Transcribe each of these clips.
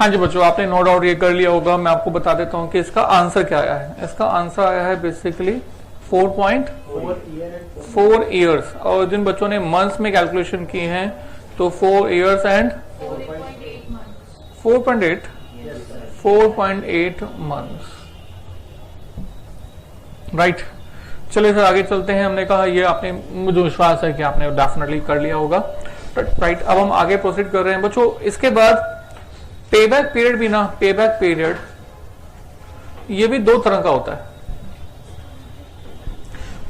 हाँ जी बच्चों, आपने नो डाउट ये कर लिया होगा। मैं आपको बता देता हूँ कि इसका आंसर क्या आया है। इसका आंसर आया है बेसिकली 4.4 ईयर्स, और जिन बच्चों ने मंथ्स में कैलकुलेशन की हैं तो 4 ईयर्स एंड 4.8 मंथ्स, राइट। चलिए सर आगे चलते हैं। हमने कहा ये आपने, मुझे विश्वास है कि आपने डेफिनेटली कर लिया होगा, राइट। अब हम आगे प्रोसीड कर रहे हैं बच्चों। इसके बाद पेबैक पीरियड भी ना, पेबैक पीरियड ये भी दो तरह का होता है।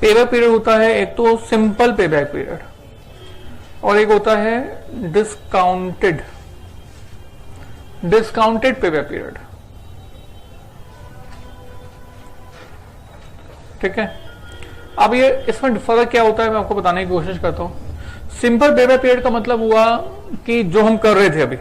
पेबैक पीरियड होता है एक तो सिंपल पेबैक पीरियड, और एक होता है डिस्काउंटेड पेबैक पीरियड, ठीक है। अब ये इसमें फर्क क्या होता है मैं आपको बताने की कोशिश करता हूं। सिंपल पेबैक पीरियड का मतलब हुआ कि जो हम कर रहे थे, अभी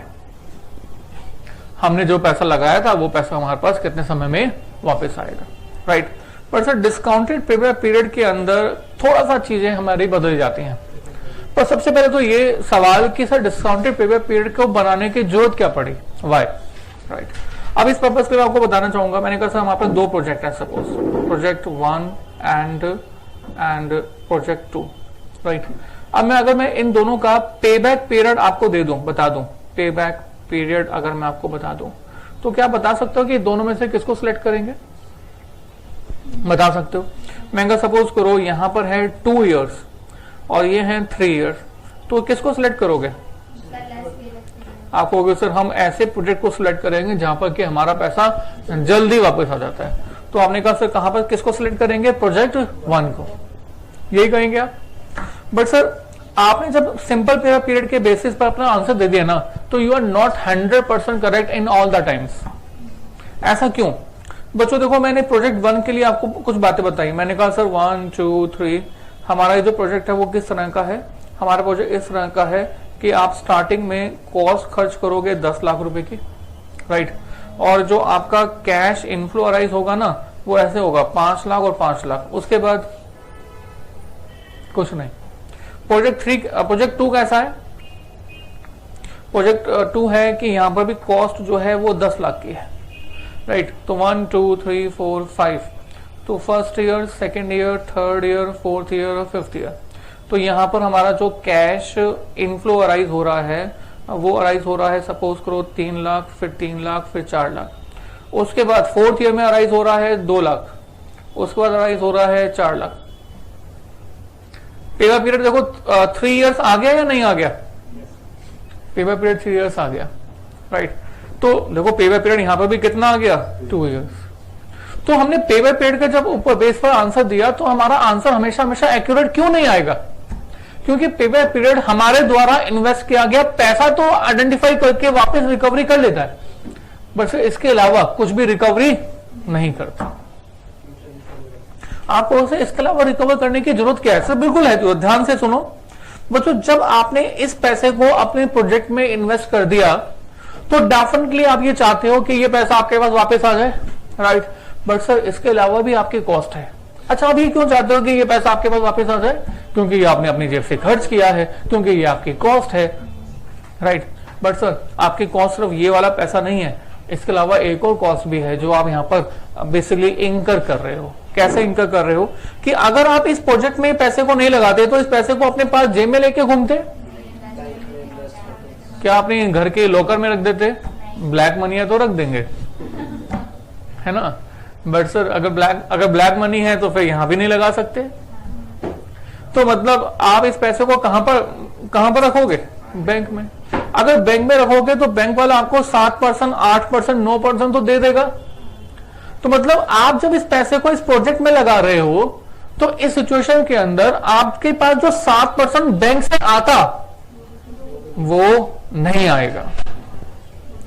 हमने जो पैसा लगाया था वो पैसा हमारे पास कितने समय में वापस आएगा, राइट। पर सर डिस्काउंटेड पेबैक पीरियड के अंदर थोड़ा सा चीजें हमारी बदल जाती हैं। पर सबसे पहले तो ये सवाल कि सर डिस्काउंटेड पेबैक पीरियड को बनाने की जरूरत क्या पड़ी, वाई, राइट। अब इस पर्पज के लिए आपको बताना चाहूंगा। मैंने कहा सर हमारे पास दो प्रोजेक्ट है, suppose project 1 and project 2, right. अब अगर मैं इन दोनों का पेबैक पीरियड आपको दे दूं, बता दूं, पेबैक पीरियड अगर मैं आपको बता दूं, तो क्या बता सकते हो कि दोनों में से किसको सिलेक्ट करेंगे? बता सकते हो? मैं सपोज करो यहां पर है 2 इयर्स और ये है 3 इयर्स, तो किसको सिलेक्ट करोगे? आप कहोगे सर हम ऐसे प्रोजेक्ट को सिलेक्ट करेंगे जहां पर कि हमारा पैसा जल्दी वापस आ जाता है। तो आपने कहा सर कहां पर किसको सिलेक्ट करेंगे? प्रोजेक्ट 1 को, यही कहेंगे आप। बट सर आपने जब सिंपल पेबैक पीरियड के बेसिस पर अपना आंसर दे दिया ना, तो you are not 100% correct in all the times. ऐसा क्यों? बच्चों देखो, मैंने प्रोजेक्ट 1 के लिए आपको कुछ बातें बताई। मैंने कहा सर 1 2 3 हमारा जो प्रोजेक्ट है वो किस तरह का है? हमारा प्रोजेक्ट इस तरह का है कि आप स्टार्टिंग में कॉस्ट खर्च करोगे 10 लाख रुपए की, राइट। और जो आपका कैश इनफ्लो अराइज होगा ना, वो ऐसे होगा 5 लाख और 5 लाख। उसके बाद कुछ नहीं। प्रोजेक्ट 2 कैसा है? प्रोजेक्ट 2 है कि यहां पर भी कॉस्ट जो है वो 10 लाख की है, राइट। तो 1 2 3 4 5, तो first year, second year, third year, fourth year और फिफ्थ ईयर। तो यहां पर हमारा जो कैश इनफ्लो अराइज हो रहा है वो अराइज हो रहा है, सपोज करो 3 लाख, फिर 3 लाख, फिर 4 लाख। उसके बाद फोर्थ ईयर में अराइज हो रहा है 2 लाख, उसके बाद अराइज हो रहा है 4 लाख। पेबैक पीरियड देखो 3 इयर्स आ गया या नहीं आ गया? पेबैक पीरियड 3 इयर्स आ गया, राइट। तो देखो पेबैक पीरियड यहां पर भी कितना आ गया? 2 इयर्स। तो हमने पेबैक पीरियड का जब ऊपर बेस पर आंसर दिया तो हमारा आंसर हमेशा हमेशा एक्यूरेट क्यों नहीं आएगा? क्योंकि पेबैक पीरियड हमारे द्वारा इन्वेस्ट किया गया पैसा तो आइडेंटिफाई करके वापस रिकवरी कर लेता है, बट इसके अलावा कुछ भी रिकवरी नहीं करता। आपको उसे इसके अलावा रिकवर करने की जरूरत क्या है? सर बिल्कुल है। तो ध्यान से सुनो बच्चों, जब आपने इस पैसे को अपने प्रोजेक्ट में इन्वेस्ट कर दिया तो डेफिनेटली आप ये चाहते हो कि ये पैसा आपके पास वापस आ जाए, राइट। बट सर इसके अलावा भी आपकी कॉस्ट है। अच्छा, आप ये क्यों चाहते हो कि ये पैसा आपके पास वापस आ जाए? क्योंकि ये आपने अपनी जेब से खर्च किया है, क्योंकि ये आपकी कॉस्ट है, राइट। बट सर आपकी कॉस्ट सिर्फ ये वाला पैसा नहीं है, इसके अलावा एक और कॉस्ट भी है जो आप यहाँ पर बेसिकली इंकर कर रहे हो। कैसे इंकर कर रहे हो? कि अगर आप इस प्रोजेक्ट में पैसे को नहीं लगाते तो इस पैसे को अपने पास जेब में लेके घूमते, क्या अपने घर के लॉकर में रख देते? ब्लैक मनी है तो रख देंगे, है ना। बट सर अगर ब्लैक मनी है तो फिर यहां भी नहीं लगा सकते। तो मतलब आप इस पैसे को कहां पर रखोगे? बैंक में। अगर बैंक में रखोगे तो बैंक वाला आपको 7%, 8%, 9% तो दे देगा। तो मतलब आप जब इस पैसे को इस प्रोजेक्ट में लगा रहे हो तो इस सिचुएशन के अंदर आपके पास जो 7% बैंक से आता वो नहीं आएगा।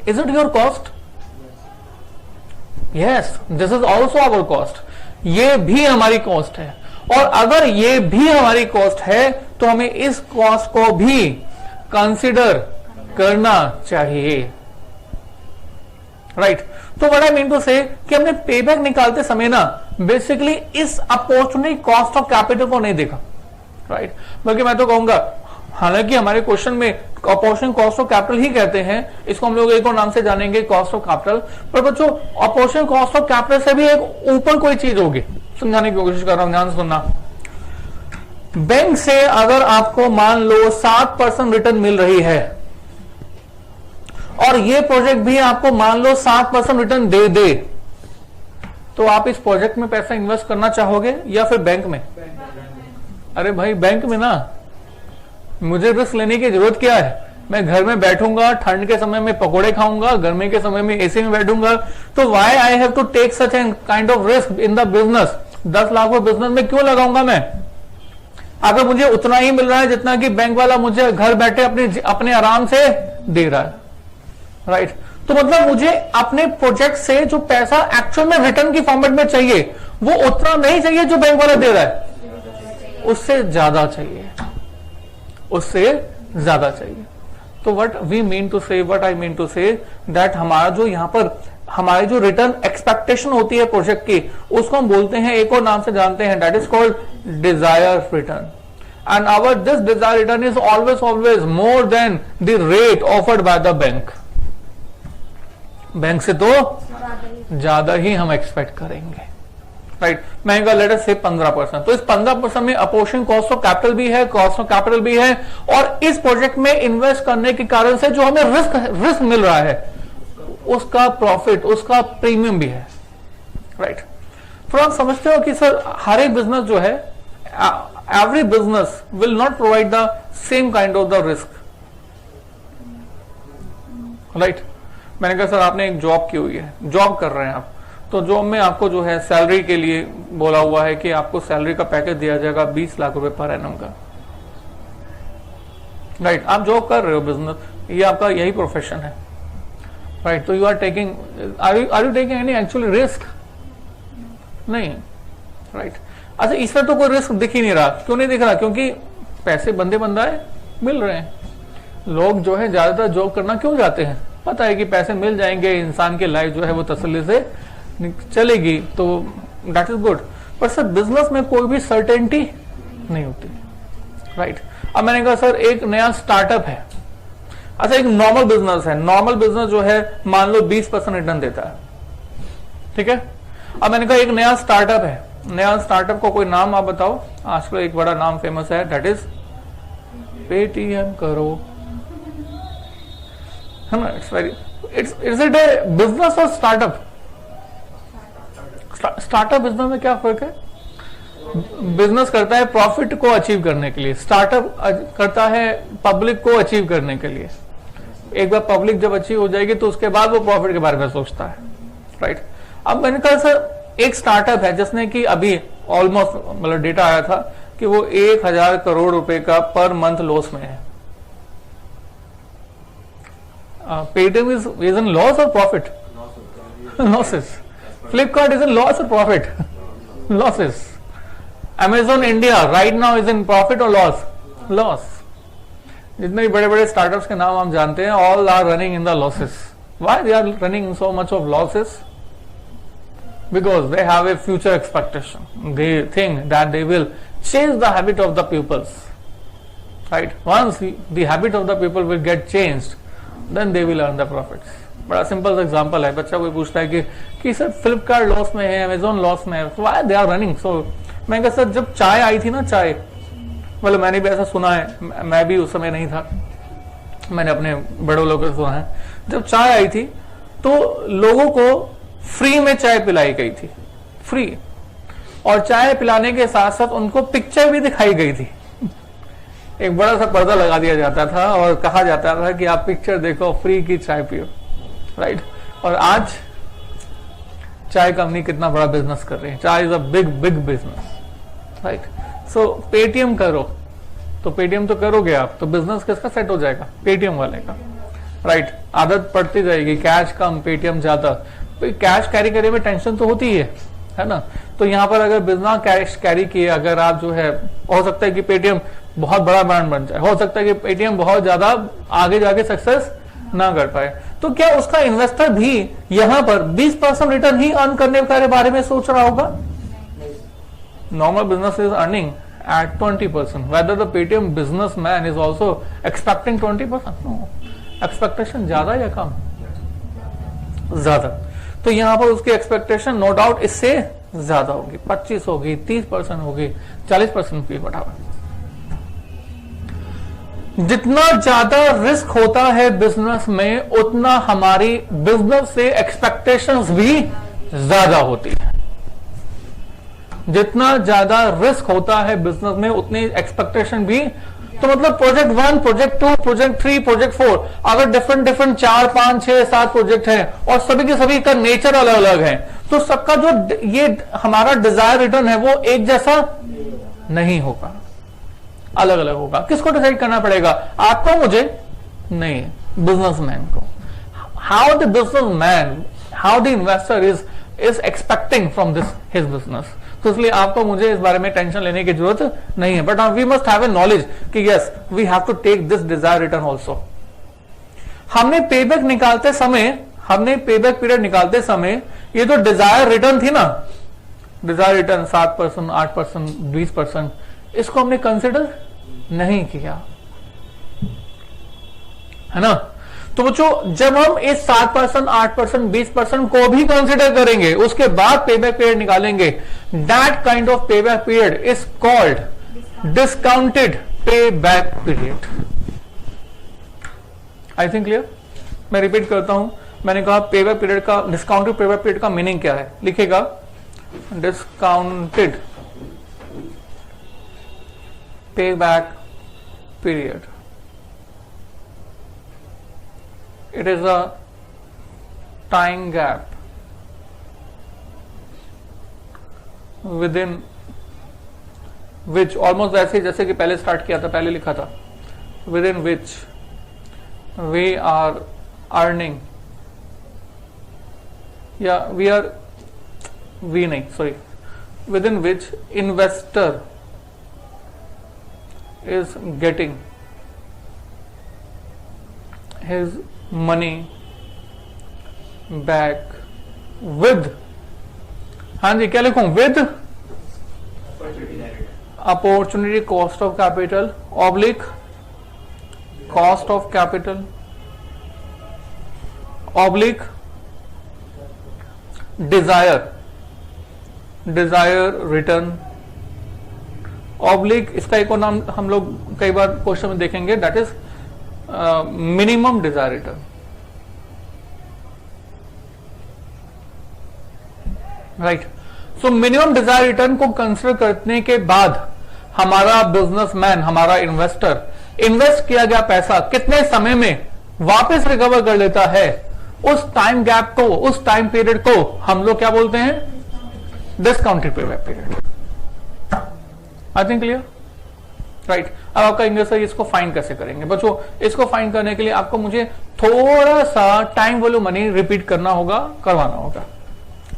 Is it your cost? Yes, this is also our cost. ये भी हमारी कॉस्ट है, और अगर ये भी हमारी कॉस्ट है तो हमें इस कॉस्ट को भी कंसिडर करना चाहिए, राइट। तो व्हाट आई मीन टू से कि हमने पेबैक निकालते समय ना बेसिकली इस अपॉर्चुनिटी कॉस्ट ऑफ कैपिटल को नहीं देखा, राइट। बल्कि मैं तो कहूंगा हालांकि हमारे क्वेश्चन में अपॉर्चुनिटी कॉस्ट ऑफ कैपिटल ही कहते हैं, इसको हम लोग एक और नाम से जानेंगे, कॉस्ट ऑफ कैपिटल। पर बच्चों अपॉर्चुनिटी कॉस्ट ऑफ कैपिटल से भी एक ऊपर कोई चीज होगी, समझाने की कोशिश कर रहा हूं, ध्यान से सुनना। बैंक से अगर आपको मान लो 7% रिटर्न मिल रही है और ये प्रोजेक्ट भी आपको मान लो 7% रिटर्न दे दे, तो आप इस प्रोजेक्ट में पैसा इन्वेस्ट करना चाहोगे या फिर बैंक में? अरे भाई बैंक में ना, मुझे रिस्क लेने की जरूरत क्या है? मैं घर में बैठूंगा, ठंड के समय में पकोड़े खाऊंगा, गर्मी के समय में एसी में बैठूंगा, तो why I have to take such an kind of risk in the business? 10 lakh का बिजनेस में क्यों लगाऊंगा मैं, अगर मुझे उतना ही मिल रहा है जितना कि बैंक वाला मुझे घर बैठे अपने आराम से दे रहा है, राइट? तो मतलब मुझे अपने प्रोजेक्ट से जो पैसा एक्चुअल में रिटर्न की फॉर्मेट में चाहिए वो उतना नहीं चाहिए जो बैंक वाला दे रहा है, उससे ज्यादा चाहिए, उससे ज्यादा चाहिए। तो what we mean to say, what I mean to say that हमारा जो यहां पर हमारी जो रिटर्न एक्सपेक्टेशन होती है प्रोजेक्ट की, उसको हम बोलते हैं, एक और नाम से जानते हैं, that is called desire return. And our this desire return is always more than the rate offered by the bank. Bank से तो ज्यादा ही हम एक्सपेक्ट करेंगे, राइट? महंगा लेट अस से 15%, तो इस 15% में अपोर्शन कॉस्ट ऑफ कैपिटल भी है, कॉस्ट ऑफ कैपिटल भी है, और इस प्रोजेक्ट में इन्वेस्ट करने के कारण से जो हमें रिस्क मिल रहा है उसका प्रॉफिट, उसका प्रीमियम भी है, राइट? तो आप समझते हो कि सर हर एक बिजनेस जो है, every business will not provide the same kind of the risk, right? मैंने कहा सर आपने एक जॉब की हुई है, जॉब कर रहे हैं आप, तो जॉब में आपको जो है सैलरी के लिए बोला हुआ है कि आपको सैलरी का पैकेज दिया जाएगा 20 लाख रुपए पर एनम का, राइट? आप जॉब कर रहे हो, बिजनेस, ये आपका यही प्रोफेशन है, राइट? तो you are taking, are you taking any actually risk? नहीं, राइट? अच्छा, इसमें तो कोई रिस्क दिख ही नहीं रहा। क्यों नहीं दिख रहा? क्योंकि पैसे बंदे बंदाए मिल रहे हैं। लोग जो है ज्यादातर जॉब करना क्यों जाते हैं? पता है कि पैसे मिल जाएंगे, इंसान की लाइफ जो है वो तसल्ली से चलेगी, तो दैट इज गुड। पर सर बिजनेस में कोई भी सर्टेनिटी नहीं होती, राइट? अब मैंने कहा सर एक नया स्टार्टअप है, अच्छा एक नॉर्मल बिजनेस है, नॉर्मल बिजनेस जो है मान लो 20% रिटर्न देता है, ठीक है? अब मैंने कहा एक नया स्टार्टअप है, नया स्टार्टअप को कोई नाम आप बताओ। आजकल एक बड़ा नाम फेमस है, दैट इज पेटीएम करो, है ना? इट्स इट ए बिजनेस और स्टार्टअप? स्टार्टअप बिजनेस में क्या फर्क है? बिजनेस करता है प्रॉफिट को अचीव करने के लिए, स्टार्टअप करता है पब्लिक को अचीव करने के लिए। एक बार पब्लिक जब अचीव हो जाएगी तो उसके बाद वो प्रॉफिट के बारे में सोचता है, राइट? अब मैंने कहा सर एक स्टार्टअप है जिसने कि अभी ऑलमोस्ट मतलब डेटा आया था कि वो 1000 करोड़ रुपए का पर मंथ लॉस में है। Paytm is in loss or profit? Losses. Flipkart is in loss or profit? Losses. Amazon India right now is in profit or loss? Loss. जितने भी बड़े बड़े स्टार्टअप्स के नाम हम जानते हैं, all are running in the losses. Why they are running in so much of losses? Because they have a future expectation. They think that they will change the habit of the pupils. Right? Once the habit of the people will get changed, then they will earn the profits. बड़ा simple example है, बच्चा कोई पूछता है कि sir Flipkart loss में है, Amazon loss में है, why they are running? So मैं कहा सर जब चाय आई थी ना, चाय मतलब मैंने भी ऐसा सुना है, मैं भी उस समय नहीं था, मैंने अपने बड़े लोगों से सुना है, जब चाय आई थी तो लोगों को फ्री में चाय पिलाई गई थी, फ्री, और चाय पिलाने के साथ साथ उनको पिक्चर भी दिखाई गई थी। एक बड़ा सा पर्दा लगा दिया जाता था और कहा जाता था कि आप पिक्चर देखो, फ्री की चाय पियो, राइट? और आज चाय कंपनी कितना बड़ा बिजनेस कर रही है, चाय is a big big business, right? So Paytm करो, तो पेटीएम तो करोगे आप, तो बिजनेस किसका सेट हो जाएगा? पेटीएम वाले का, राइट? आदत पड़ती जाएगी, कैश कम पेटीएम ज्यादा, कैश कैरी करने में टेंशन तो होती है ना? तो यहाँ पर अगर बिजनेस कैश कैरी किए, अगर आप जो है, हो सकता है कि पेटीएम बहुत बड़ा ब्रांड बन जाए, हो सकता है कि पेटीएम बहुत ज्यादा आगे जाके सक्सेस ना कर पाए, तो क्या उसका इन्वेस्टर भी यहां पर 20% रिटर्न ही अर्न करने के बारे में सोच रहा होगा? Normal business is earning at 20%. Whether the Paytm businessman is also expecting 20%? No. Expectation ज्यादा या कम? ज्यादा. तो यहां पर उसकी एक्सपेक्टेशन नो डाउट इससे ज्यादा होगी, 25 होगी, 30% होगी, 40% भी बढ़ावा. जितना ज्यादा रिस्क होता है बिजनेस में उतना हमारी बिजनेस से एक्सपेक्टेशंस भी ज्यादा होती है. जितना ज्यादा रिस्क होता है बिजनेस में उतनी एक्सपेक्टेशन भी. तो मतलब प्रोजेक्ट 1, प्रोजेक्ट 2, प्रोजेक्ट 3, प्रोजेक्ट 4, अगर डिफरेंट 4, 5, 6, 7 प्रोजेक्ट हैं और सभी के सभी का नेचर अलग अलग है, तो सबका जो ये हमारा डिजायर रिटर्न है वो एक जैसा नहीं होगा, अलग अलग होगा. किसको डिसाइड करना पड़ेगा? आपको, मुझे नहीं, बिजनेसमैन को. How the businessman, how the investor is expecting from this his business. तो इसलिए आपको मुझे इस बारे में टेंशन लेने की जरूरत नहीं है. But we must have a knowledge कि yes we have to take this desire return also. हमने पेबैक निकालते समय, हमने पेबैक पीरियड निकालते समय ये जो डिजायर रिटर्न थी ना, डिजायर रिटर्न 7%, 8%, 20%, इसको हमने कंसिडर नहीं किया, है ना. तो बच्चों जब हम इस 7%, 8%, 20% को भी कंसिडर करेंगे, उसके बाद पेबैक पीरियड निकालेंगे, that kind of payback period is called discounted payback period. I think clear. मैं रिपीट करता हूं. मैंने कहा पेबैक पीरियड का, डिस्काउंटेड पेबैक पीरियड का मीनिंग क्या है. लिखेगा discounted payback period. It is a time gap within which, almost वैसे जैसे कि पहले स्टार्ट किया था, पहले लिखा था, within which we are earning, या we नहीं, sorry, within which investor is getting his money back with, हाँ जी क्या लिखूं, with opportunity cost of capital oblique cost of capital oblique desire return oblique, इसका एक और नाम हम लोग कई बार क्वेश्चन में देखेंगे, that is minimum desire return. Right. So minimum desire return को कंसिडर करने के बाद हमारा बिजनेसमैन, हमारा इन्वेस्टर, इन्वेस्ट किया गया पैसा कितने समय में वापस रिकवर कर लेता है, उस टाइम गैप को, उस टाइम पीरियड को हम लोग क्या बोलते हैं, discounted payback period. I think clear. Right. अब आपका इंग्लिश है, इसको फाइंड कैसे करेंगे बच्चों. इसको फाइंड करने के लिए आपको मुझे थोड़ा सा टाइम वैल्यू मनी रिपीट करना होगा, करवाना होगा.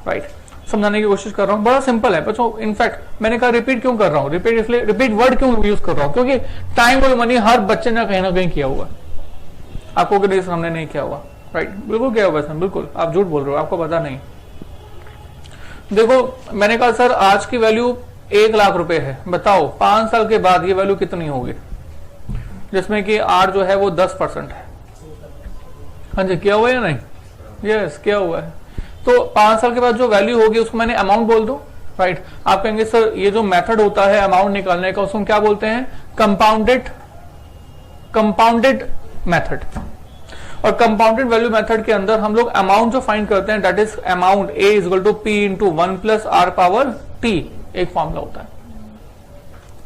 राइट. समझाने की कोशिश कर रहा हूं, बड़ा सिंपल है बच्चों. इनफैक्ट मैंने कहा रिपीट क्यों कर रहा हूं, रिपीट इसलिए, रिपीट वर्ड क्यों यूज कर रहा हूं, क्योंकि टाइम वैल्यू मनी हर बच्चे ने कहीं ना कहीं किया हुआ. आपको कभी हमने नहीं किया हुआ. राइट. बिल्कुल किया हुआ सर, बिल्कुल आप झूठ बोल रहे हो, आपको पता नहीं. देखो मैंने कहा सर आज की वैल्यू 1 लाख रुपए है, बताओ 5 साल के बाद ये वैल्यू कितनी होगी, जिसमें कि आर जो है वो 10% है. हाँ जी किया हुआ है या नहीं. यस किया हुआ है. तो 5 साल के बाद जो वैल्यू होगी उसको मैंने अमाउंट बोल दूं. राइट. आप कहेंगे सर ये जो मेथड होता है अमाउंट निकालने का, उसको क्या बोलते हैं, कंपाउंडेड मेथड. और कंपाउंडेड वैल्यू मेथड के अंदर हम लोग अमाउंट जो फाइंड करते हैं, that is amount A is equal to P into 1 plus R power T, एक फॉर्मूला होता है.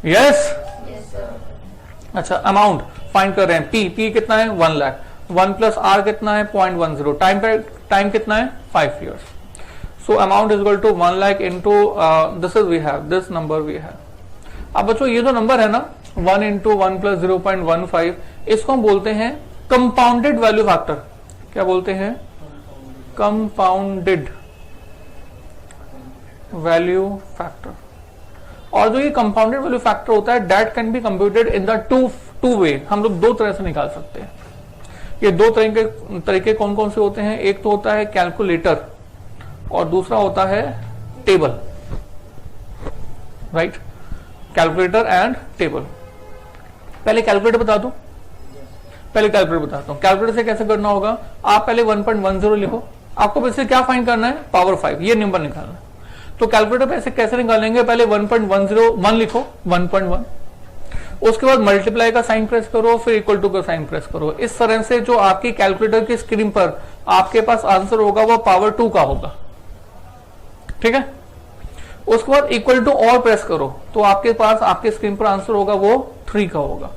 यस. अच्छा अमाउंट फाइंड कर रहे हैं, पी कितना है 1 लाख, 1 प्लस आर कितना है 0.10, टाइम कितना है 5 years. So amount is equal to 1 lakh into this is we have, this number we have. अब बच्चों ये जो नंबर है ना 1 इंटू 1 प्लस 0.15, इसको हम बोलते हैं कंपाउंडेड वैल्यू फैक्टर. क्या बोलते हैं, कंपाउंडेड वैल्यू फैक्टर. और जो ये कंपाउंडेड वैल्यू फैक्टर होता है that can be computed in the two way. हम लोग 2 तरह से निकाल सकते हैं. ये 2 तरीके कौन कौन से होते हैं, एक तो होता है कैलकुलेटर और दूसरा होता है table. Right. Calculator and table. पहले कैलकुलेटर बता दूं, पहले कैलकुलेटर बताता हूं। कैलकुलेटर से कैसे करना होगा, आप पहले 1.10 लिखो। आपको वैसे क्या फाइंड करना है, पावर 5, ये नंबर निकालना है। तो कैलकुलेटर पे ऐसे कैसे निकालेंगे, पहले 1.101 लिखो, 1.1, उसके बाद मल्टीप्लाई का साइन प्रेस करो, फिर इक्वल टू का साइन प्रेस करो। इस तरह से जो आपकी कैलकुलेटर की स्क्रीन पर आपके पास आंसर होगा वो पावर 2 का होगा, ठीक है। उसके बाद इक्वल टू और प्रेस करो तो आपके पास आपके स्क्रीन पर आंसर होगा वो 3 का होगा।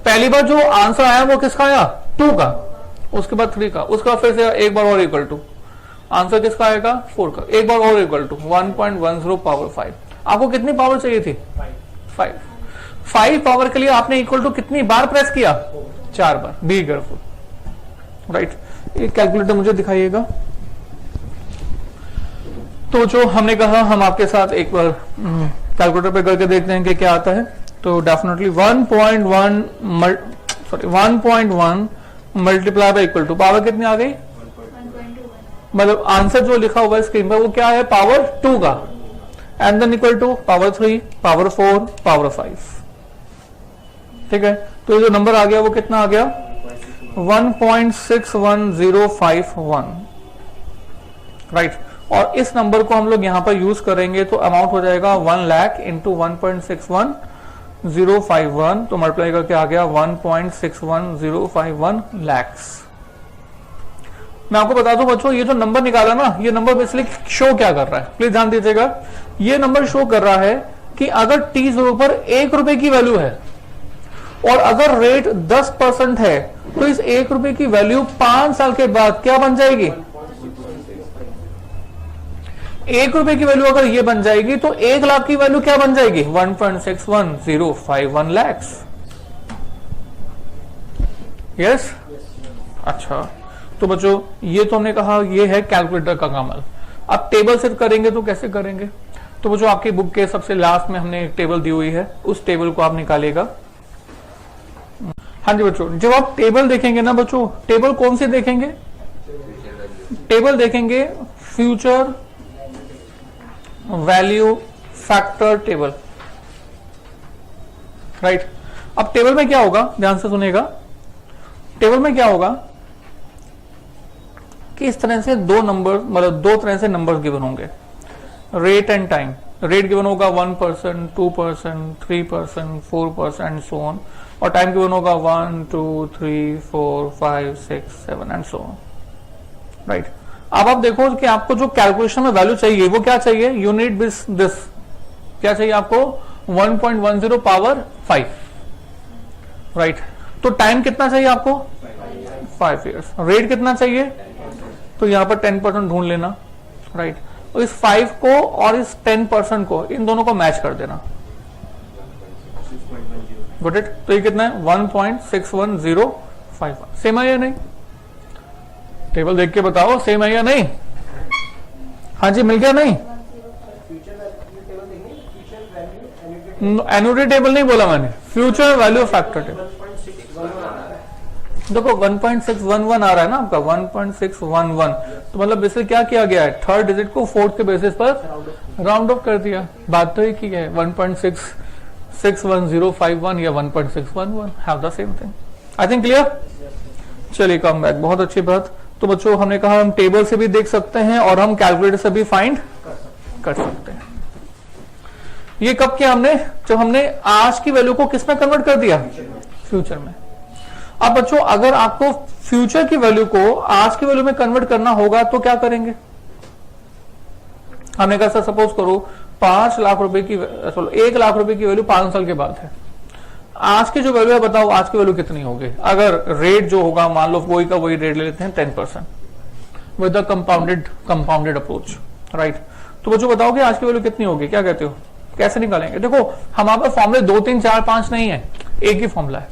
पहली बार जो आंसर आया वो किसका आया, 2 का, उसके बाद 3 का, उसके बाद फिर से एक बार और इक्वल टू, आंसर किसका आएगा 4 का, एक बार और इक्वल टू 1.10 पावर 5। आपको कितनी पावर चाहिए थी, 5 पावर के लिए आपने इक्वल टू कितनी बार प्रेस किया, 4 बार। Be careful, right. एक कैलकुलेटर मुझे दिखाइएगा। तो जो हमने कहा हम आपके साथ एक बार कैलकुलेटर पे करके देखते हैं कि क्या आता है। तो definitely 1.1 multiply by equal to power कितनी आ गई, मतलब आंसर जो लिखा हुआ है स्क्रीन पर वो क्या है, पावर 2 का, and then equal to power 3, power 4, power 5, ठीक है। तो ये जो नंबर आ गया वो कितना आ गया, 1.61051, राइट। और इस नंबर को हम लोग यहां पर यूज करेंगे तो अमाउंट हो जाएगा 1 लाख इंटू 1.61051, तो मल्टीप्लाई करके आ गया 1.61051 लैक्स। मैं आपको बता दूं बच्चों, ये जो नंबर निकाला ना, ये नंबर बेसिकली शो क्या कर रहा है, प्लीज ध्यान दीजिएगा। ये नंबर शो कर रहा है कि अगर t0 पर 1 रुपए की वैल्यू है और अगर रेट 10% है तो इस 1 रुपए की वैल्यू 5 साल के बाद क्या बन जाएगी, 1 रुपए की वैल्यू अगर ये बन जाएगी तो 1 लाख की वैल्यू क्या बन जाएगी, 1.61051 लैक्स। यस, अच्छा। तो बच्चों ये तो हमने कहा ये है कैलकुलेटर का कमाल। अब टेबल से करेंगे तो कैसे करेंगे, तो बच्चों आपकी बुक के सबसे लास्ट में हमने एक टेबल दी हुई है, उस टेबल को आप निकालिएगा। हाँ जी बच्चों, जब आप टेबल देखेंगे ना बच्चों, टेबल कौन सी देखेंगे, टेबल देखेंगे future value factor table, right. अब टेबल में क्या होगा, ध्यान से सुनिएगा। टेबल में क्या होगा कि इस तरह से दो नंबर, मतलब 2 तरह से नंबर्स गिवन होंगे, rate and time. Rate given होगा 1%, 2%, 3%, 4% सो ऑन, और टाइम गिवन होगा 1, 2, 3, 4, 5, 6, 7 एंड सो ऑन, राइट। अब आप देखो कि आपको जो कैलकुलेशन में वैल्यू चाहिए वो क्या चाहिए, यू नीड दिस क्या चाहिए आपको, 1.10 पावर 5, राइट। तो टाइम कितना चाहिए आपको, 5 इयर्स। रेट कितना चाहिए, तो यहां पर 10% ढूंढ लेना, राइट। और इस 5 को और इस 10% को, इन दोनों को मैच कर देना, गॉट इट। तो ये कितना है, 1.61051। सेम है या नहीं, टेबल देख के बताओ सेम है या नहीं। हाँ जी, मिल गया नहीं, एन्युटी टेबल नहीं बोला मैंने, फ्यूचर वैल्यू फैक्टर टेबल। देखो 1.611 आ रहा है ना आपका, 1.611, तो मतलब इससे क्या किया गया है, थर्ड डिजिट को फोर्थ के बेसिस पर राउंड ऑफ कर दिया। बात तो एक ही है, 1.61051 या 1.611 have the same thing. I think clear. चलिए कम बैक, बहुत अच्छी बात। तो बच्चों हमने कहा हम टेबल से भी देख सकते हैं और हम कैलकुलेटर से भी फाइंड कर सकते हैं। ये कब किया हमने, जब हमने आज की वैल्यू को किस में कन्वर्ट कर दिया, फ्यूचर में। अब बच्चों अगर आपको फ्यूचर की वैल्यू को आज की वैल्यू में कन्वर्ट करना होगा तो क्या करेंगे, हमने कहा सपोज करो 5 लाख रुपए की, 1 लाख रुपए की वैल्यू 5 साल के बाद है। आज की जो वैल्यू है बताओ आज की वैल्यू कितनी होगी, अगर रेट जो होगा मान लो वही का वही रेट ले लेते हैं 10% with the compounded approach, right. तो बच्चों बताओ कि आज की वैल्यू कितनी होगी, क्या कहते हो, कैसे निकालेंगे। देखो हमारे पास फॉर्मूले 2, 3, 4, 5 नहीं है, एक ही फॉर्मूला है।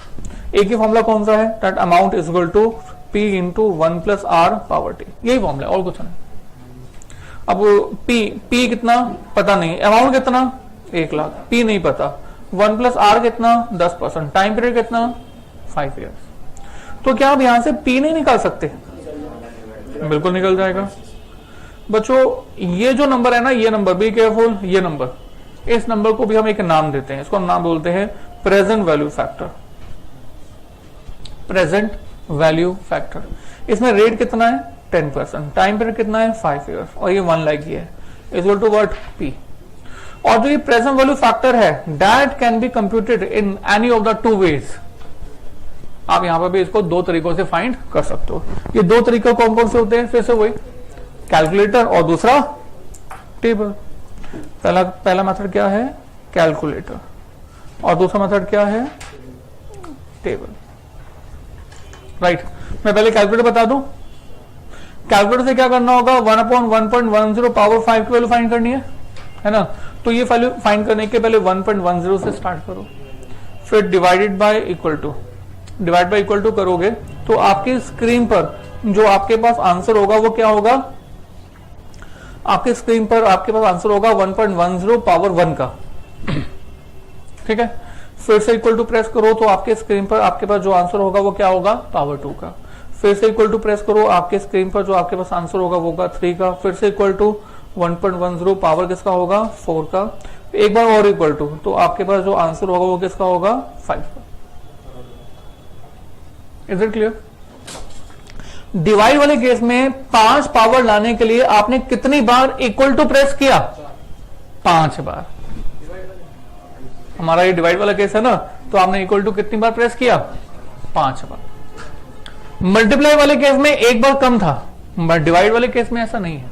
एक ही फॉर्मूला कौन सा है, that amount is equal to P into 1 plus R power T, यही फॉर्मूला है और कुछ नहीं। अब P कितना पता नहीं, अमाउंट कितना 1 लाख, P नहीं पता, 1 प्लस R कितना 10%, टाइम पीरियड कितना 5 इयर्स। तो क्या आप यहां से P नहीं निकाल सकते, बिल्कुल निकल जाएगा। बच्चों ये जो नंबर है ना, ये नंबर, बी केयरफुल, ये नंबर इस नंबर को भी हम एक नाम देते हैं, इसको हम नाम बोलते हैं present value factor. Present value factor, इसमें रेट कितना है 10%, टाइम पीरियड कितना है 5 इयर्स और ये 1 लाख ही है, इक्वल टू व्हाट P। और जो ये प्रेजेंट वैल्यू फैक्टर है that can be computed in any of the 2 ways. आप यहां पर भी इसको 2 तरीकों से फाइंड कर सकते हो। ये 2 तरीके कौन कौन से होते हैं, फिर से वही कैलकुलेटर और दूसरा टेबल। पहला मेथड क्या है कैलकुलेटर और दूसरा मेथड क्या है टेबल, राइट। मैं पहले कैलकुलेटर बता दूं। कैलकुलेटर से क्या करना होगा 1/1.10 पावर 5 की वैल्यू फाइंड करनी है ना। तो ये वैल्यू फाइंड करने के पहले 1.10 से स्टार्ट करो, फिर डिवाइड बाय इक्वल टू करोगे तो आपकी स्क्रीन पर जो आपके पास आंसर होगा वो क्या होगा, आपके स्क्रीन पर आपके पास आंसर होगा 1.10 पावर 1 का, ठीक है। फिर से इक्वल टू प्रेस करो तो आपके स्क्रीन पर आपके पास जो आंसर होगा वो क्या होगा पावर 2 का। फिर से इक्वल टू प्रेस करो, आपके स्क्रीन पर जो आपके पास आंसर होगा वो होगा 3 का। फिर से इक्वल टू 1.10 पावर किसका होगा 4 का। एक बार और इक्वल टू तो आपके पास जो आंसर होगा वो किसका होगा 5 का। Is it clear. डिवाइड वाले केस में 5 पावर लाने के लिए आपने कितनी बार इक्वल टू प्रेस किया 5 बार। हमारा ये डिवाइड वाला केस है ना, तो आपने इक्वल टू कितनी बार प्रेस किया 5 बार। मल्टीप्लाई वाले केस में एक बार कम था, बट डिवाइड वाले केस में ऐसा नहीं है,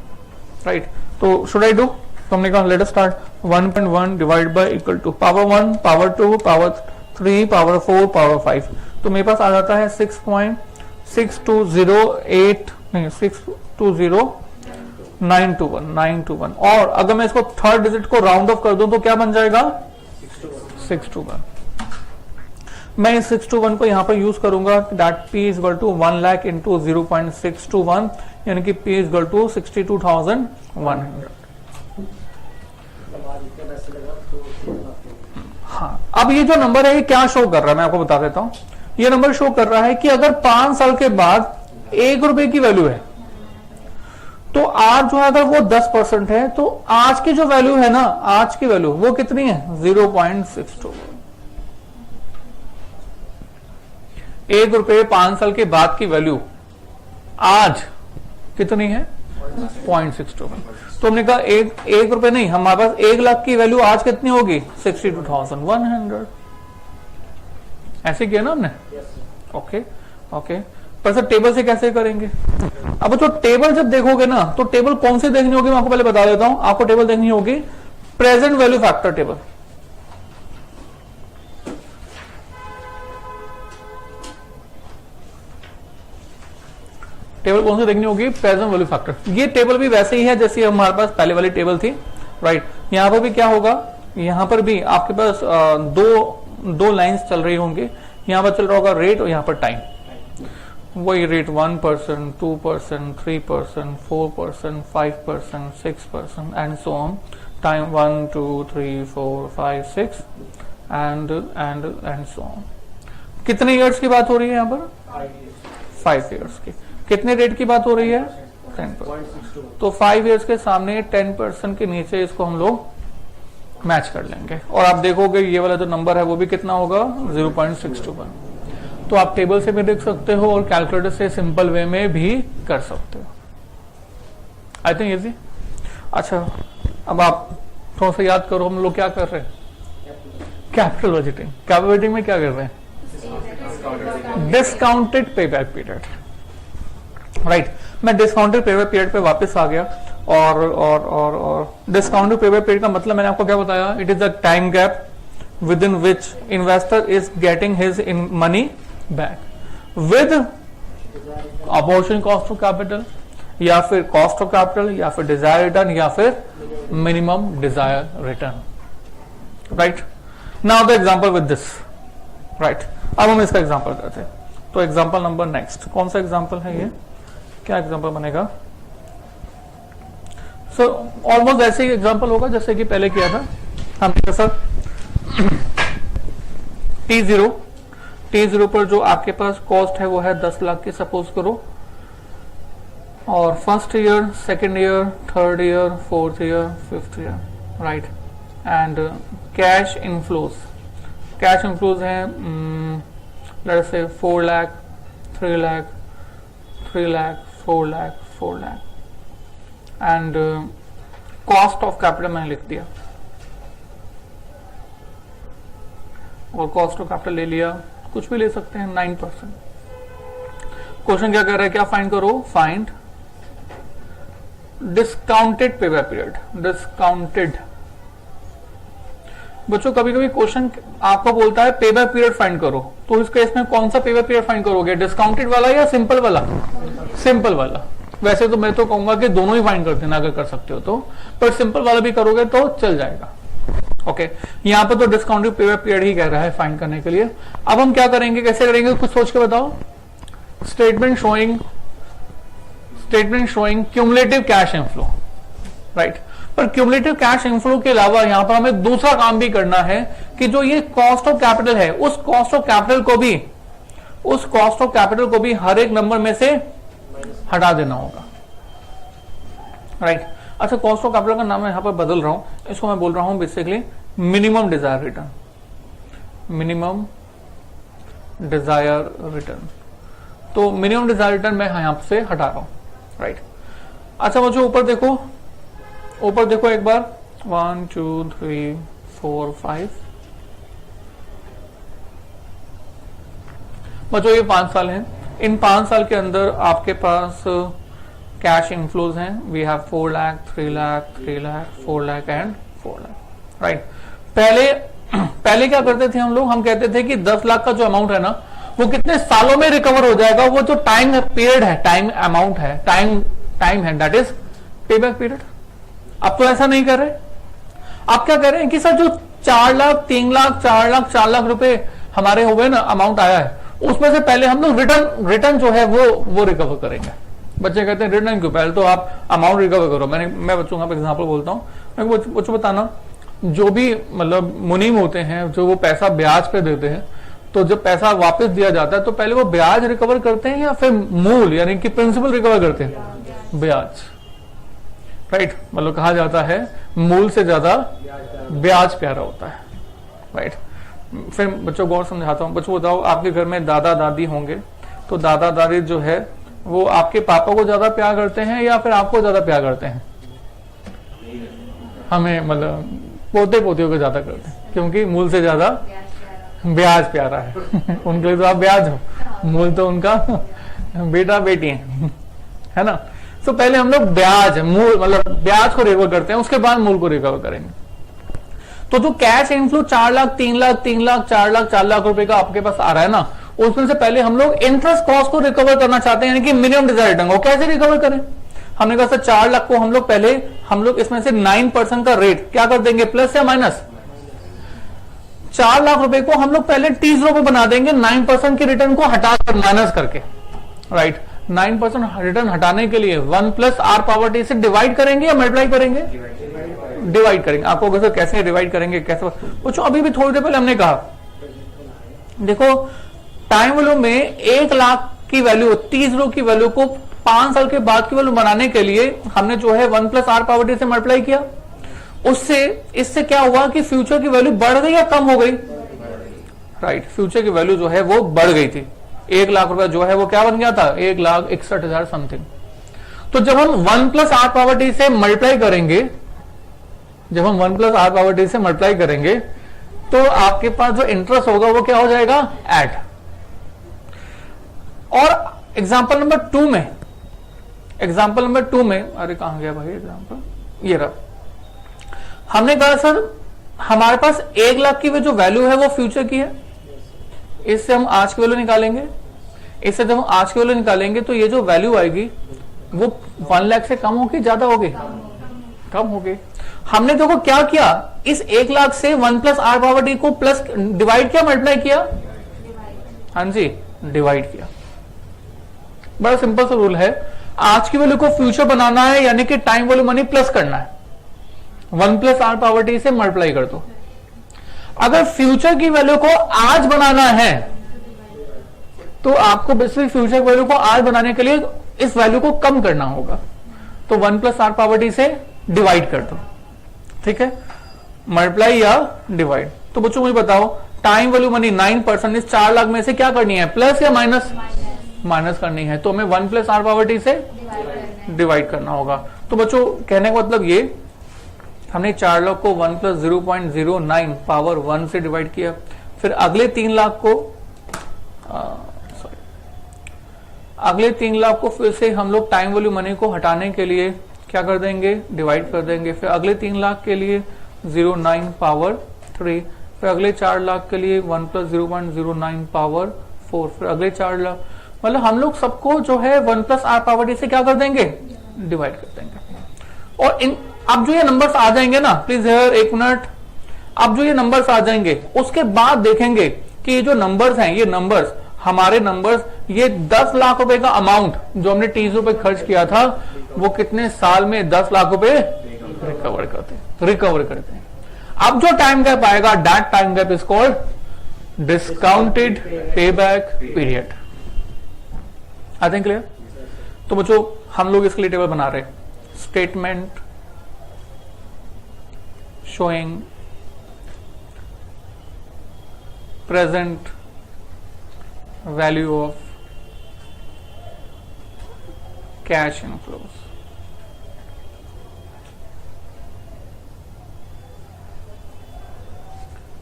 राइट। तो शुड आई डू, तो हमने कहा let us start 1.1 divide by equal to power 1 power 2 power 3 power 4 power 5। तो मेरे पास आ जाता है 6.620921 और अगर मैं इसको थर्ड डिजिट को राउंड ऑफ कर दूं तो क्या बन जाएगा 621। मैं इस 621 को यहां पर यूज करूंगा that P is equal to 1 lakh into 0.621 यानी कि P इज इक्वल टू 62,100। हाँ, अब ये जो नंबर है ये क्या शो कर रहा है मैं आपको बता देता हूं। ये नंबर शो कर रहा है कि अगर 5 साल के बाद 1 रुपए की वैल्यू है तो आज जो है अगर वो 10% है तो आज की जो वैल्यू है ना, आज की वैल्यू वो कितनी है 0.62। 1 रुपए 5 साल के बाद की वैल्यू आज कितनी है 0.62। तो हमने कहा एक रुपए नहीं, हमारे पास 1 लाख की वैल्यू आज कितनी होगी 62,100। ऐसे किया ना हमने, ओके ओके। पर सर टेबल से कैसे करेंगे। अब जो टेबल जब देखोगे ना तो टेबल कौन सी देखनी होगी मैं आपको पहले बता देता हूं। आपको टेबल देखनी होगी present value factor table. Table कौन सी देखनी होगी प्रेजेंट वैल्यू फैक्टर। ये टेबल भी वैसे ही है जैसे हमारे पास पहले वाली टेबल थी, राइट। यहां पर भी क्या होगा, यहां पर भी आपके पास दो लाइंस चल रही होंगी। यहां पर चल रहा होगा रेट और यहां पर टाइम। वही rate 1%, 2%, 3%, 4%, 5%, 6% and so on. Time 1, 2, 3, 4, 5, 6 and so on. कितने इयर्स की बात हो रही है यहाँ पर 5 इयर्स की। कितने रेट की बात हो रही है 10%। तो 5 इयर्स के सामने 10% के नीचे इसको हम लोग मैच कर लेंगे और आप देखोगे ये वाला जो नंबर है वो भी कितना होगा 0.621। तो आप टेबल से भी देख सकते हो और कैलकुलेटर से सिंपल वे में भी कर सकते हो। I think easy. अच्छा, अब आप थोड़ा सा याद करो हम लोग क्या कर रहे हैं कैपिटल बजटिंग। कैपिटल बजटिंग में क्या कर रहे हैं डिस्काउंटेड पेबैक पीरियड, राइट। मैं डिस्काउंटेड पेबैक पीरियड पे वापस आ गया और डिस्काउंटेड पेबैक पीरियड का मतलब मैंने आपको क्या बताया, it is the time gap with in which investor is getting his in money back with opportunity cost of capital या फिर कॉस्ट ऑफ कैपिटल या फिर डिजायर रिटर्न या फिर minimum desire return, right. Now the example with this, right. अब हम इसका example करते हैं। तो एग्जांपल नंबर नेक्स्ट कौन सा एग्जांपल है ये, क्या एग्जांपल बनेगा। सो ऑलमोस्ट ऐसे ही एग्जांपल होगा जैसे कि पहले किया था हमने सर। T0 पर जो आपके पास कॉस्ट है वो है 10 लाख की सपोज करो, और first year, second year, third year, fourth year, fifth year, right. And cash inflows हैं let's say 4 lakh, 3 lakh, 3 lakh, 4 lakh, 4 lakh. And cost of capital मैंने लिख दिया और कॉस्ट ऑफ कैपिटल ले लिया, कुछ भी ले सकते हैं 9%। क्वेश्चन क्या कर रहा है, क्या फाइंड करो, find discounted pay back period. Discounted बच्चों कभी कभी क्वेश्चन आपको बोलता है पे बैक पीरियड फाइंड करो, तो इस केस में कौन सा पे बैक पीरियड फाइंड करोगे, डिस्काउंटेड वाला या सिंपल वाला? सिंपल वाला। वैसे तो मैं तो कहूंगा कि दोनों ही फाइंड कर देना अगर कर सकते हो तो, पर सिंपल वाला भी करोगे तो चल जाएगा। ओके यहां पर तो डिस्काउंटेड पे बैक पीरियड ही कह रहा है फाइंड करने के लिए। अब हम क्या करेंगे, कैसे करेंगे, कुछ सोच के बताओ। Statement showing cumulative cash inflow, right. पर क्यूमुलेटिव कैश इनफ्लो के अलावा यहां पर हमें दूसरा काम भी करना है कि जो ये कॉस्ट ऑफ कैपिटल है, उस कॉस्ट ऑफ कैपिटल को भी हर एक नंबर में से हटा देना होगा, राइट। अच्छा कॉस्ट ऑफ कैपिटल का नाम मैं यहां पर बदल रहा हूं, इसको मैं बोल रहा हूं basically minimum desire return. Minimum desire return, तो मिनिमम डिजायर रिटर्न मैं यहां से हटा रहा हूं, राइट। अच्छा मुझे ऊपर देखो एक बार 1 2 3 4 5 बच्चों ये 5 साल हैं। इन 5 साल के अंदर आपके पास कैश इनफ्लोज हैं, we have 4 lakh, 3 lakh, 3 lakh, 4 lakh and 4 lakh, right. पहले क्या करते थे हम लोग, हम कहते थे कि 10 लाख का जो अमाउंट है ना वो कितने सालों में रिकवर हो जाएगा, वो जो टाइम पीरियड है, टाइम अमाउंट है, टाइम है, दैट इज पे बैक पीरियड। अब तो ऐसा नहीं कर रहे, आप क्या कर रहे हैं कि सर जो 4 लाख, 3 लाख, 4 लाख, 4 लाख रुपए हमारे हो गए ना, अमाउंट आया है, उसमें से पहले हम लोग रिटर्न जो है वो रिकवर करेंगे। बच्चे कहते हैं रिटर्न क्यों, पहले तो आप अमाउंट रिकवर करो। मैं बच्चों का एग्जांपल बोलता हूँ, मैं बच्चों बताना, जो भी मतलब मुनीम होते हैं जो वो पैसा ब्याज पे देते हैं, तो जब पैसा वापस दिया जाता है तो पहले वो ब्याज रिकवर करते हैं या फिर मूल यानी कि प्रिंसिपल रिकवर करते हैं? ब्याज, राइट। मतलब कहा जाता है मूल से ज्यादा ब्याज प्यारा होता है, राइट। फिर बच्चों गौर समझाता हूं। बच्चों बताओ, आपके घर में दादा दादी होंगे, तो दादा दादी जो है वो आपके पापा को ज्यादा प्यार करते हैं या फिर आपको ज्यादा प्यार करते हैं? हमें मतलब पोते पोतियों को ज्यादा करते हैं, क्योंकि मूल से ज्यादा ब्याज प्यारा है। उनके लिए तो आप ब्याज हो, मूल तो उनका बेटा बेटी है ना। तो पहले हम लोग ब्याज, मूल मतलब ब्याज को रिकवर करते हैं, उसके बाद मूल को रिकवर करेंगे। तो जो कैश इनफ्लो 4 लाख, 3 लाख, 3 लाख, 4 लाख, 4 लाख रुपए का आपके पास आ रहा है ना, उसमें से पहले हम लोग इंटरेस्ट कॉस्ट को रिकवर करना चाहते हैं, यानी कि मिनिमम डिजायर रिटर्न को कैसे रिकवर करें। हमने कहा सर 4 लाख को हम लोग इसमें से 9% का रेट क्या कर देंगे, प्लस या माइनस। 4 लाख रुपए को हम लोग पहले T0 पे बना देंगे, 9% के रिटर्न को हटाकर माइनस करके, राइट। 9% रिटर्न हटाने के लिए 1 + r⁻t से डिवाइड करेंगे या मल्टीप्लाई करेंगे? डिवाइड करेंगे। आपको कैसे डिवाइड करेंगे, कैसे पूछो। अभी भी थोड़ी देर पहले हमने कहा, देखो टाइम वैल्यू में 1 लाख की वैल्यू, T0 की वैल्यू को 5 साल के बाद की वैल्यू बनाने के लिए हमने जो है 1 + r⁻t से मल्टीप्लाई किया। इससे क्या हुआ कि फ्यूचर की वैल्यू बढ़ गई या कम हो गई, राइट। फ्यूचर की वैल्यू जो है वो बढ़ गई थी। 1 लाख रुपए जो है वो क्या बन गया था, 1,61,000 समथिंग। तो जब हम 1 + r⁻t से मल्टीप्लाई करेंगे, तो आपके पास जो इंटरेस्ट होगा वो क्या हो जाएगा, ऐड। और एग्जाम्पल नंबर 2 में अरे कहां गया भाई एग्जाम्पल, ये रहा। हमने कहा सर हमारे पास 1 लाख की जो वैल्यू है वो फ्यूचर की है, इससे हम आज की वैल्यू निकालेंगे। इससे जब हम आज की वैल्यू निकालेंगे तो ये जो वैल्यू आएगी वो 1 लाख से कम होगी, ज्यादा होगी, कम होगी। हमने देखो क्या किया, इस 1 लाख से 1 + r⁻t को प्लस डिवाइड किया, मल्टीप्लाई किया, हाँ जी डिवाइड किया। बड़ा सिंपल सा रूल है, आज की वैल्यू को फ्यूचर बनाना है यानी कि टाइम वैल्यू मनी प्लस करना है, 1 + r⁻t से मल्टीप्लाई कर दो। अगर फ्यूचर की वैल्यू को आज बनाना है तो आपको बेसिकली फ्यूचर वैल्यू को आज बनाने के लिए इस वैल्यू को कम करना होगा, तो 1 + r⁻t से डिवाइड कर दो, ठीक है। मल्टीप्लाई या डिवाइड। तो बच्चों मुझे बताओ टाइम वैल्यू मनी 9%, इस 4 लाख में से क्या करनी है, प्लस या माइनस? माइनस करनी है। तो हमें 1 प्लस आर पावर टी से डिवाइड करना होगा। तो बच्चों कहने का मतलब ये, हमने 4 लाख को 1 प्लस 0.09 पावर 1 से डिवाइड किया। फिर अगले 3 लाख को अगले 3 लाख को फिर से हम लोग टाइम वैल्यू मनी को हटाने के लिए क्या कर देंगे, डिवाइड कर देंगे। फिर अगले 3 लाख के लिए 0.9 पावर 3, फिर अगले 4 लाख के लिए 1 प्लस 0.09 पावर 4, फिर अगले 4 लाख, मतलब हम लोग सबको जो है 1 प्लस आर पावर टी से क्या कर देंगे, डिवाइड कर देंगे। और इन अब जो ये नंबर्स आ जाएंगे ना, प्लीज हियर एक मिनट, अब जो ये नंबर्स आ जाएंगे उसके बाद देखेंगे कि ये जो नंबर्स हैं, ये नंबर्स हमारे नंबर्स, ये 10 लाख रुपए का अमाउंट जो हमने टीजों पे खर्च किया था वो कितने साल में 10 लाख रुपए रिकवर करते हैं। अब जो टाइम गैप आएगा, that time gap is called discounted pay back period. I think clear? तो बच्चों हम लोग इसके लिए टेबल बना रहे, statement showing present value of cash inflows.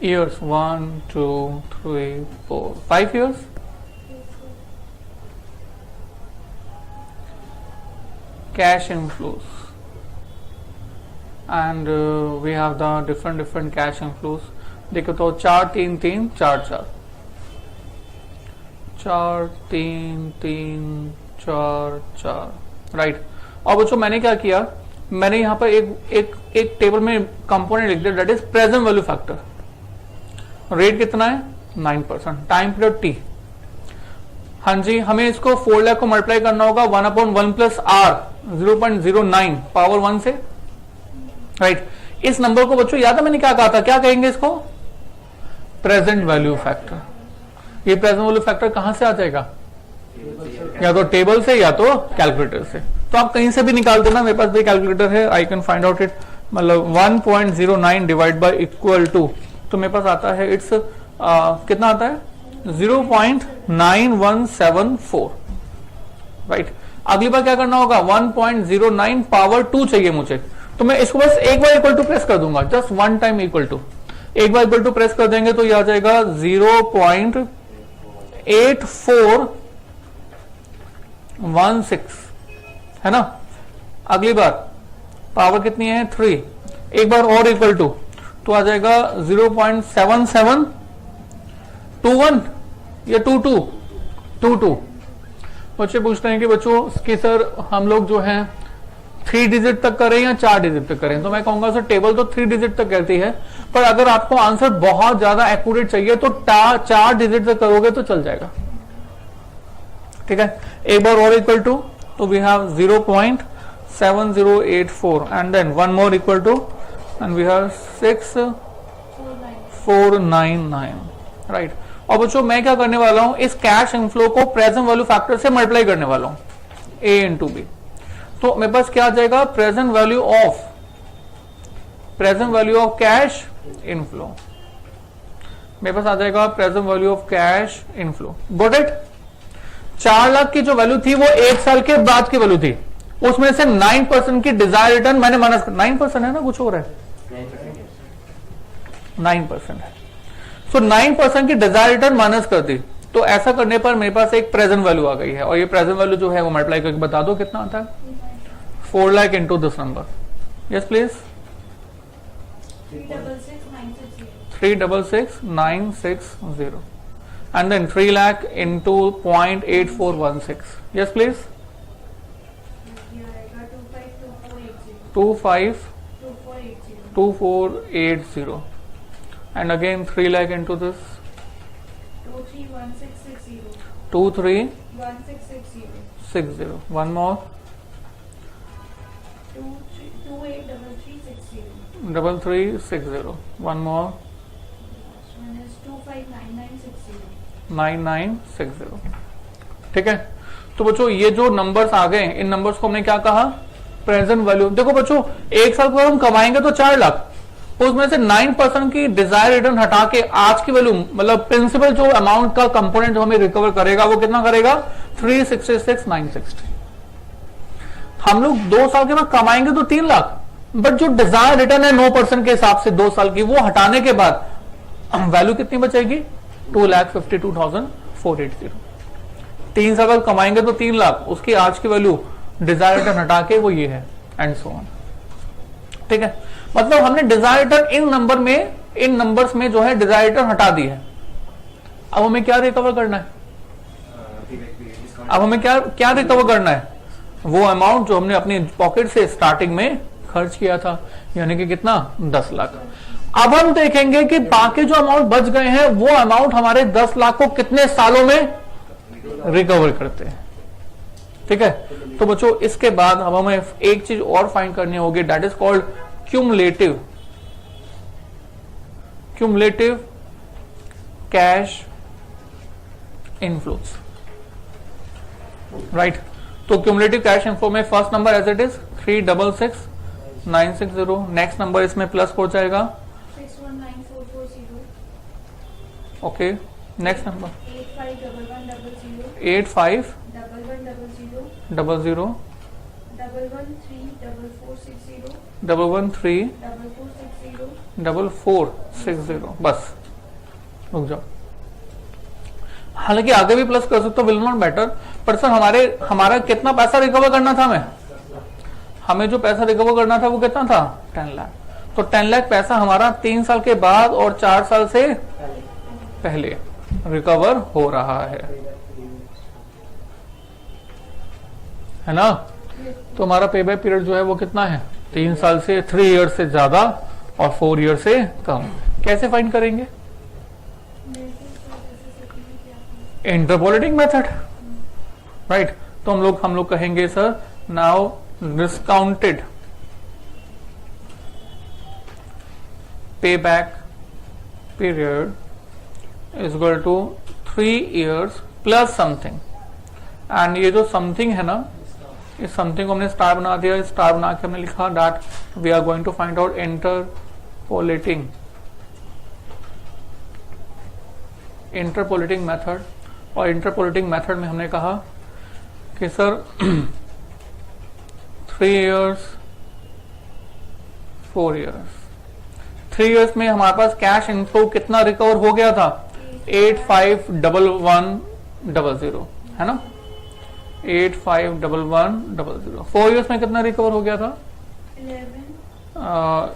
Years 1, 2, 3, 4, 5 years. Cash inflows, and we have the different cash inflows. देखो तो 4 3 3 4 4 4 3 3 4 4 राइट। और बच्चों मैंने क्या किया, मैंने यहाँ पर एक टेबल में कंपोनेंट लिख दिया, that is present value factor. Rate कितना है, 9%, टाइम पीरियड टी। हाँ जी, हमें इसको 4 लाख को मल्टीप्लाई करना होगा 1/1 प्लस आर 0.09 पावर 1 से, राइट। इस नंबर को बच्चों याद है मैंने क्या कहा था, क्या कहेंगे इसको, प्रेजेंट वैल्यू फैक्टर। ये प्रेजेंट वैल्यू फैक्टर कहां से आ जाएगा, या तो टेबल से या तो कैलकुलेटर से। तो आप कहीं से भी निकाल देना, मेरे पास भी कैलकुलेटर है, I can find out it. मतलब 1.09 डिवाइड बाय इक्वल टू, तो मेरे पास आता है इट्स कितना आता है 0.9174, राइट। अगली बार क्या करना होगा, 1.09 पावर 2 चाहिए मुझे, तो मैं इसको बस एक बार इक्वल टू प्रेस कर दूंगा, just one time equal to, एक बार इक्वल टू प्रेस कर देंगे तो ये आ जाएगा 0.8416, है ना। अगली बार पावर कितनी है 3, एक बार और इक्वल टू, तो आ जाएगा 0.7721 या 22। बच्चे पूछते हैं कि बच्चों कि सर हम लोग जो है 3 डिजिट तक करें या 4 डिजिट तक करें, तो मैं कहूंगा सर टेबल तो 3 डिजिट तक कहती है, पर अगर आपको आंसर बहुत ज्यादा एक्यूरेट चाहिए तो 4 डिजिट तक करोगे तो चल जाएगा, ठीक है। एक बार और इक्वल टू, तो we have 0.7084 and then one more equal to and we have 6499, right. और बच्चों मैं क्या करने वाला हूं, इस कैश इनफ्लो को प्रेजेंट वैल्यू फैक्टर से मल्टीप्लाई करने वाला हूं, ए इंटू बी। तो मेरे पास क्या आ जाएगा, present value of cash inflow, मेरे पास आ जाएगा present value of cash inflow. Got it. 4 lakh की जो वैल्यू थी वो 1 साल के बाद की वैल्यू थी, उसमें से 9% की डिजायर रिटर्न मैंने माइनस, 9% है ना, कुछ और है 9% है, सो 9% की डिजायर रिटर्न माइनस कर दी। तो ऐसा करने पर मेरे पास एक प्रेजेंट वैल्यू आ गई है, और ये प्रेजेंट वैल्यू जो है वो मल्टीप्लाई करके बता दो कितना आता है, 4 lakh into this number, yes please, 366960 and then 3 lakh into 0.8416, yes please, 252480 and again 3 lakh into this 231660, one more 2360, one more 9960, ठीक है। तो बच्चों ये जो नंबर्स आ गए, इन नंबर्स को हमने क्या कहा, प्रेजेंट वैल्यू। देखो बच्चों 1 साल के बाद हम कमाएंगे तो 4 लाख, उसमें से 9% की डिजायर रिटर्न हटा के आज की वैल्यू मतलब प्रिंसिपल जो अमाउंट का कंपोनेंट जो हमें रिकवर करेगा वो कितना करेगा 366,960। हम लोग 2 साल के बाद कमाएंगे तो 3 लाख, बट जो डिजायर रिटर्न है 9% के हिसाब से 2 साल की, वो हटाने के बाद वैल्यू कितनी बचेगी 2,52,480। 3 साल बाद कमाएंगे तो 3 लाख, उसकी आज की वैल्यू डिजायर रिटर्न हटा के वो ये है, एंड सो ऑन। ठीक है, मतलब हमने डिजायर रिटर्न इन नंबर्स में जो है डिजायर रिटर्न हटा दी है। अब हमें क्या रिकवर करना है? अब हमें क्या रिकवर करना है? वो अमाउंट जो हमने अपनी पॉकेट से स्टार्टिंग में खर्च किया था, यानी कि कितना 10 लाख। अब हम देखेंगे कि बाकी जो अमाउंट बच गए हैं वो अमाउंट हमारे 10 लाख को कितने सालों में रिकवर करते हैं। ठीक है, तो बच्चों इसके बाद अब हमें एक चीज और फाइंड करनी होगी, that is called cumulative cash inflows. Right, तो क्यूमुलेटिव कैश इनफ्लो में first number as it is 366,960। Next number इसमें प्लस हो जाएगा 619440। Okay, next number 851100 85 1100 00 1134460 113 4460। बस रुक जाओ, हालांकि आगे भी प्लस कर सकते हो, विल नॉट बेटर, पर सर हमारा कितना पैसा रिकवर करना था? हमें जो पैसा रिकवर करना था वो कितना था 10 लाख। तो 10 लाख पैसा हमारा 3 साल के बाद और 4 साल से पहले रिकवर हो रहा है ना? तो हमारा पे बैक पीरियड जो है वो कितना है 3 साल से 3 ईयर से ज्यादा और 4 ईयर से कम। कैसे फाइंड करेंगे? Interpolating method. राइट, तो हम लोग कहेंगे sir now discounted pay back period is equal to 3 years plus something. And ये जो समथिंग है ना, इस समथिंग को हमने स्टार बना दिया, स्टार बना के हमने लिखा that we are going to find out interpolating method. और इंटरपोलेटिंग मेथड में हमने कहा कि सर 3 इयर्स 4 इयर्स। 3 इयर्स में हमारे पास कैश इनफ्लो कितना रिकवर हो गया था 851100, है ना? 851100। 4 इयर्स में कितना रिकवर हो गया था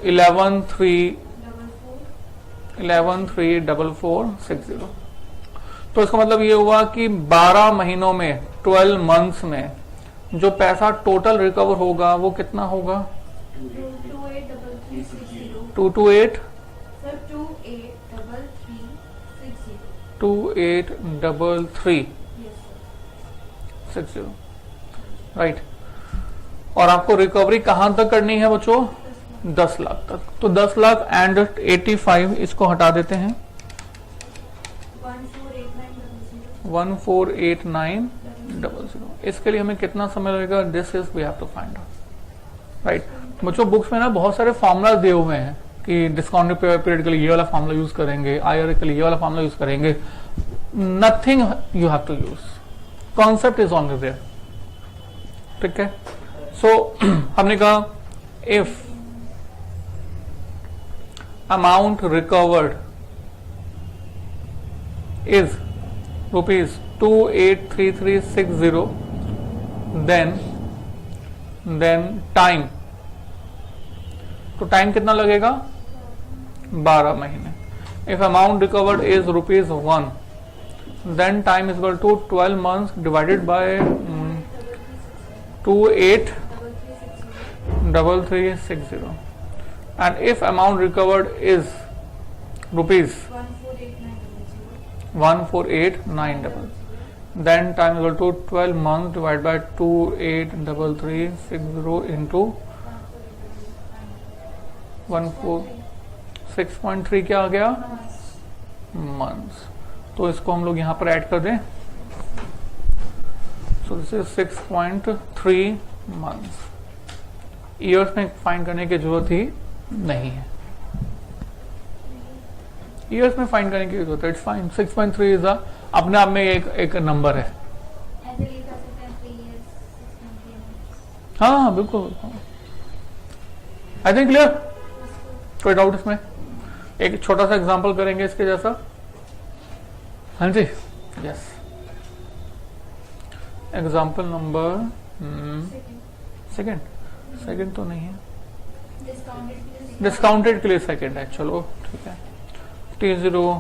11,34460। तो इसका मतलब ये हुआ कि 12 महीनों में 12 मंथ्स में जो पैसा टोटल रिकवर होगा वो कितना होगा 28360। राइट, और आपको रिकवरी कहां तक करनी है बच्चों 10 लाख तक। तो 10 लाख एंड 85 इसको हटा देते हैं 148900। इसके लिए हमें कितना समय लगेगा this is we have to find out. Right, बच्चों बुक्स में ना बहुत सारे फॉर्मूला दिए हुए हैं कि डिस्काउंटेड पीरियड के लिए ये वाला फॉर्मूला यूज करेंगे, आईआर के लिए ये वाला फॉर्मूला यूज करेंगे। Nothing you have to use, concept is only there. ठीक है, सो हमने कहा if amount recovered is ₹2,83360, then time, तो टाइम कितना लगेगा 12 महीने। If amount recovered is ₹1, then time is equal to 12 months divided by 283360. And if amount recovered is ₹148,900, then time is equal to 12 months divided by 283360 into 146.3 क्या आ गया months. तो इसको हम लोग यहां पर ऐड कर दें, so this is 6.3 months. Years में फाइंड करने की जरूरत ही नहीं है। ईयर्स में फाइंड करने की जरूरत होता है, इट्स फाइन। 6.3 इज अपने आप में एक नंबर है। ऐसे भी कर सकते हैं 3 years 6 months। हाँ बिल्कुल बिल्कुल। आई थिंक क्लियर, कोई डाउट इसमें? एक छोटा सा एग्जांपल करेंगे इसके जैसा। हाँ जी, यस। एग्जांपल नंबर सेकंड तो नहीं है, डिस्काउंटेड के लिए सेकंड है। चलो ठीक है। T0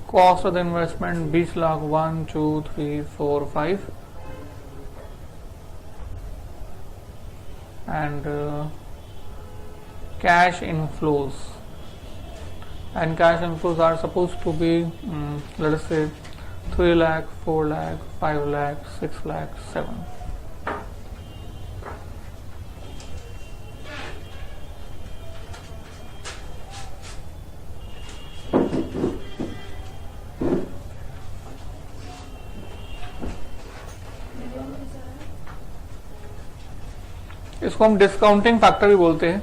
cost of the investment 20 lakh 1 2 3 4 5 and cash inflows are supposed to be let us say 3 lakh 4 lakh 5 lakh 6 lakh 7। इसको हम डिस्काउंटिंग फैक्टर भी बोलते हैं।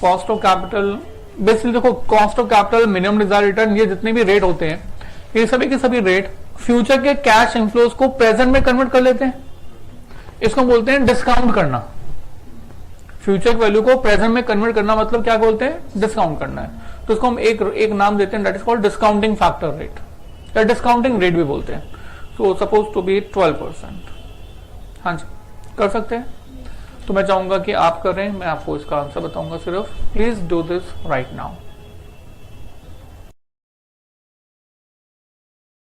कॉस्ट ऑफ कैपिटल, बेसिकली देखो cost of capital, minimum desired return, ये जितने भी rate होते हैं, ये सभी के सभी रेट फ्यूचर के कैश इनफ्लोज को प्रेजेंट में कन्वर्ट कर लेते हैं। इसको बोलते हैं डिस्काउंट करना। फ्यूचर वैल्यू को प्रेजेंट में कन्वर्ट करना मतलब क्या बोलते हैं? डिस्काउंट करना है। तो इसको हम एक नाम देते हैं, that is called discounting factor rate या डिस्काउंटिंग रेट भी बोलते हैं। So suppose to be 12%। हाँ जी, कर सकते हैं। तो मैं चाहूंगा कि आप करें, मैं आपको इसका आंसर बताऊंगा सिर्फ। Please do this right now.